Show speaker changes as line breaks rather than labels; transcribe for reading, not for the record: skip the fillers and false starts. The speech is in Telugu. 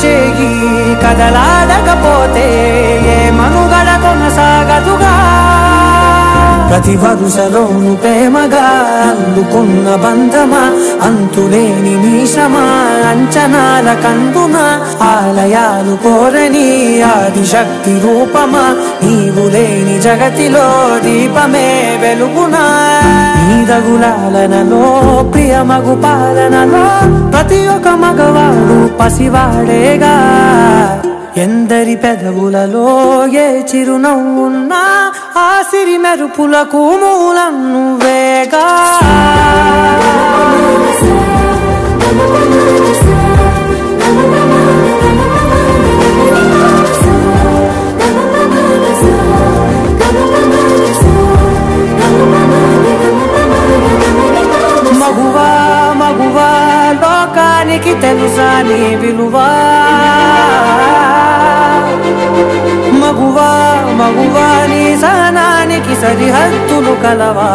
చేయి కదలాడకపోతే ఏ మనుగడ కొనసాగదుగా ప్రతి వరుసలోను ప్రేమగా అందుకున్న బంధమా అంతులేని నీశమా అంచనాల కందున ఆలయాలు కోరని ఆదిశక్తి రూపమా నీవు లేని జగతిలో దీపమే వెలుగునా నీదగులాలనలో ప్రియమగు పాలనలో ప్రతి ఒక్క మగవాడు పసివాడేగా ఎందరి పెదవులలో ఏ చిరునవ్వున్నా ఆ సిరి మెరుపులకు మూలం నువ్వేగా మగువా మగువా లోకానికి తెలుసా నీ విలువా మగువా మగువా నీ సహనానికి సరిహద్దులు కలవా